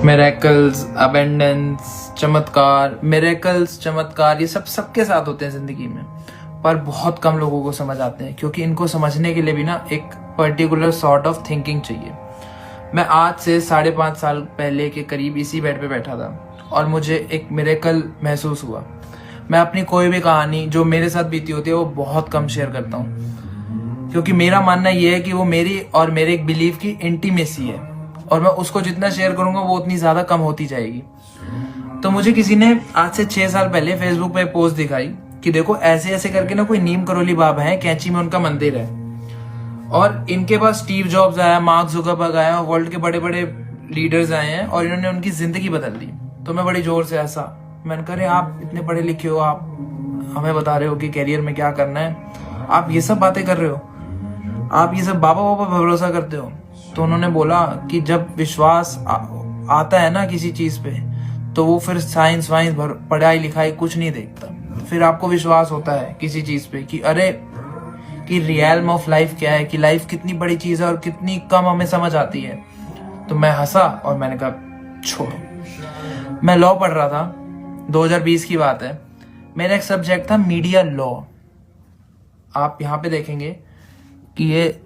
Miracles, abundance, चमत्कार, miracles, चमत्कार, ये सब सबके साथ होते हैं जिंदगी में, पर बहुत कम लोगों को समझ आते हैं, क्योंकि इनको समझने के लिए भी ना एक पर्टिकुलर सॉर्ट ऑफ थिंकिंग चाहिए। मैं आज से 5.5 साल पहले के करीब इसी बेड पे बैठा था और मुझे एक मिरेकल महसूस हुआ। मैं अपनी कोई भी कहानी जो मेरे साथ बीती होती है वो बहुत कम शेयर करता हूँ, क्योंकि मेरा मानना ये है कि वो मेरी और मेरे एक बिलीव की इंटीमेसी है, और मैं उसको जितना शेयर करूंगा वो उतनी ज्यादा कम होती जाएगी। तो मुझे किसी ने आज से 6 साल पहले फेसबुक पे पोस्ट दिखाई कि देखो ऐसे ऐसे करके ना कोई नीम करोली बाबा है, कैंची में उनका मंदिर है, और इनके पास स्टीव जॉब्स आया, मार्क जुकरबर्ग आया, वर्ल्ड के बड़े बड़े लीडर्स आए हैं और इन्होंने उनकी जिंदगी बदल दी। तो मैं बड़ी जोर से हंसा। मैंने कहा, अरे आप इतने पढ़े लिखे हो, आप हमें बता रहे हो कि कैरियर में क्या करना है, आप ये सब बातें कर रहे हो, आप ये सब बाबा बाबा भरोसा करते हो। तो उन्होंने बोला कि जब विश्वास आता है ना किसी चीज पे, तो वो फिर साइंस वाइंस पढ़ाई लिखाई कुछ नहीं देखता, फिर आपको विश्वास होता है किसी चीज पे कि अरे कि रियल्म ऑफ लाइफ क्या है, कि लाइफ कितनी बड़ी चीज है और कितनी कम हमें समझ आती है। तो मैं हंसा और मैंने कहा छोड़ो। मैं लॉ पढ़ रहा था, 2020 की बात है। मेरा एक सब्जेक्ट था मीडिया लॉ। आप यहाँ पे देखेंगे कि ये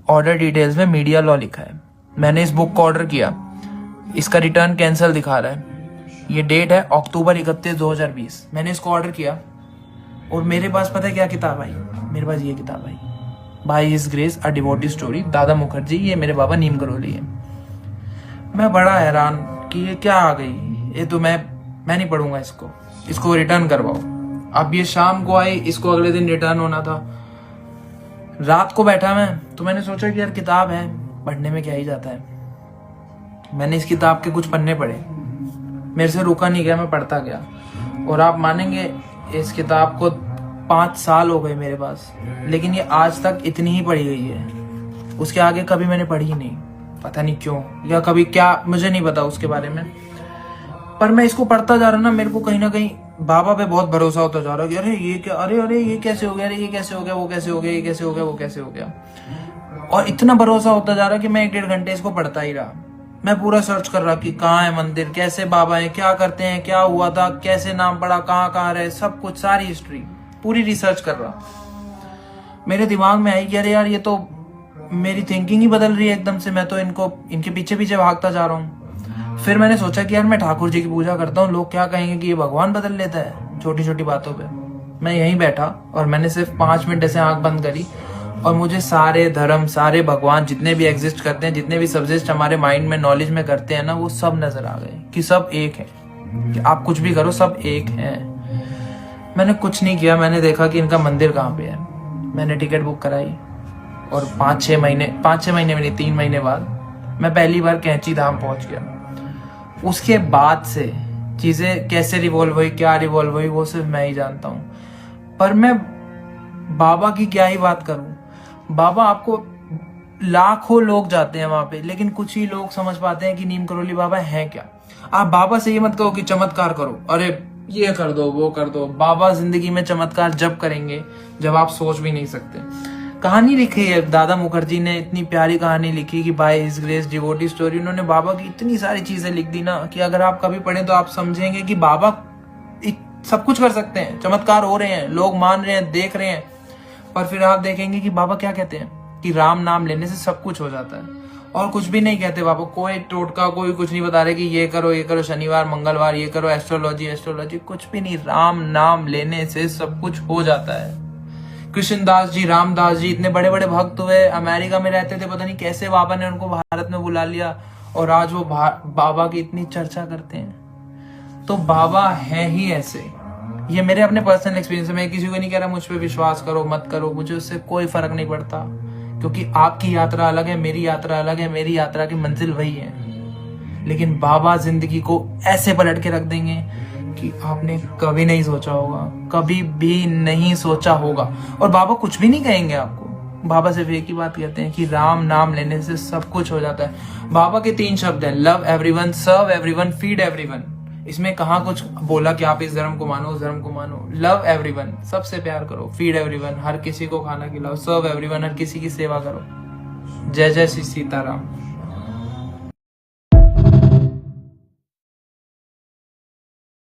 ऑर्डर डिटेल्स में मीडिया लॉ लिखा है। मैंने इस बुक को ऑर्डर किया, इसका रिटर्न कैंसिल दिखा रहा है, ये डेट है अक्टूबर 31, 2020। मैंने इसको ऑर्डर किया और मेरे पास पता है क्या किताब आई? मेरे पास ये किताब आई, by his grace a devotee story, Dada Mukherjee. ये मेरे बाबा नीम करोली है। मैं बड़ा हैरान कि ये क्या आ गई, ये तो मैं नहीं पढ़ूंगा इसको रिटर्न करवाओ। अब ये शाम को आई, इसको अगले दिन रिटर्न होना था। रात को बैठा मैं, तो मैंने सोचा कि यार किताब है, पढ़ने में क्या ही जाता है। मैंने इस किताब के कुछ पन्ने पढ़े, मेरे से रुका नहीं गया, मैं पढ़ता गया। और आप मानेंगे इस किताब को 5 साल हो गए मेरे पास, लेकिन ये आज तक इतनी ही पढ़ी गई है। उसके आगे कभी मैंने पढ़ी ही नहीं, पता नहीं क्यों, या कभी क्या मुझे नहीं पता उसके बारे में। पर मैं इसको पढ़ता जा रहा ना, मेरे को कहीं ना कहीं बाबा पे बहुत भरोसा होता जा रहा कि अरे ये क्या, अरे ये कैसे हो गया, अरे ये कैसे हो गया, वो कैसे हो गया, ये कैसे हो गया, वो कैसे हो गया। और इतना भरोसा होता जा रहा कि मैं 1-1.5 घंटे इसको पढ़ता ही रहा। मैं पूरा सर्च कर रहा कि कहाँ है मंदिर, कैसे बाबा है, क्या करते हैं, क्या हुआ था, कैसे नाम पड़ा, कहाँ रहे, सब कुछ, सारी हिस्ट्री पूरी रिसर्च कर रहा। मेरे दिमाग में आई कि अरे यार ये तो मेरी थिंकिंग ही बदल रही है एकदम से, मैं तो इनके पीछे पीछे भागता जा रहा हूँ। फिर मैंने सोचा कि यार मैं ठाकुर जी की पूजा करता हूँ, लोग क्या कहेंगे कि ये भगवान बदल लेता है छोटी छोटी बातों पे। मैं यहीं बैठा और मैंने सिर्फ 5 मिनट ऐसे आंख बंद करी और मुझे सारे धर्म, सारे भगवान जितने भी एग्जिस्ट करते हैं, जितने भी सब्जेक्ट हमारे माइंड में नॉलेज में करते हैं ना, वो सब नजर आ गए कि सब एक है, कि आप कुछ भी करो सब एक है। मैंने कुछ नहीं किया, मैंने देखा कि इनका मंदिर कहाँ पे है। मैंने टिकट बुक कराई और 5-6 महीने में नहीं, 3 महीने बाद मैं पहली बार कैंची धाम पहुंच गया। उसके बाद से चीजें कैसे रिवॉल्व हुई, क्या रिवॉल्व हुई, वो सिर्फ मैं ही जानता हूँ। पर मैं बाबा की क्या ही बात करूं। बाबा, आपको लाखों लोग जाते हैं वहां पे, लेकिन कुछ ही लोग समझ पाते हैं कि नीम करोली बाबा है क्या। आप बाबा से ये मत कहो कि चमत्कार करो, अरे ये कर दो, वो कर दो। बाबा जिंदगी में चमत्कार जब करेंगे जब आप सोच भी नहीं सकते। कहानी लिखी है दादा मुखर्जी ने, इतनी प्यारी कहानी लिखी कि bye his grace devotee story. उन्होंने बाबा की इतनी सारी चीजें लिख दी ना कि अगर आप कभी पढ़ें तो आप समझेंगे कि बाबा सब कुछ कर सकते हैं, चमत्कार हो रहे हैं, लोग मान रहे हैं, देख रहे हैं। पर फिर आप देखेंगे कि बाबा क्या कहते हैं कि राम नाम लेने से सब कुछ हो जाता है, और कुछ भी नहीं कहते बाबा। कोई टोटका, कोई कुछ नहीं बता रहे कि ये करो, शनिवार मंगलवार ये करो, एस्ट्रोलॉजी, कुछ भी नहीं। राम नाम लेने से सब कुछ हो जाता है। कृष्णदास जी, रामदास जी इतने बड़े बड़े भक्त हुए, अमेरिका में रहते थे, पता नहीं कैसे बाबा ने उनको भारत में बुला लिया और आज वो बाबा की इतनी चर्चा करते हैं। तो बाबा है ही ऐसे। ये मेरे अपने पर्सनल एक्सपीरियंस है। मैं किसी को नहीं कह रहा मुझ पे विश्वास करो मत करो, मुझे उससे कोई फर्क नहीं पड़ता, क्योंकि आपकी यात्रा अलग है, मेरी यात्रा अलग है, मेरी यात्रा की मंजिल वही है। लेकिन बाबा जिंदगी को ऐसे पलट के रख देंगे कि आपने कभी नहीं सोचा होगा, कभी भी नहीं सोचा होगा। और बाबा कुछ भी नहीं कहेंगे आपको। बाबा सिर्फ एक ही बात कहते हैं कि राम नाम लेने से सब कुछ हो जाता है। बाबा के 3 शब्द हैं, लव एवरीवन, सर्व एवरीवन, फीड एवरीवन। इसमें कहाँ कुछ बोला कि आप इस धर्म को मानो, उस धर्म को मानो। लव एवरीवन, सबसे प्यार करो। फीड एवरीवन, हर किसी को खाना खिलाओ। सर्व एवरीवन, हर किसी की सेवा करो। जय जय श्री सीताराम।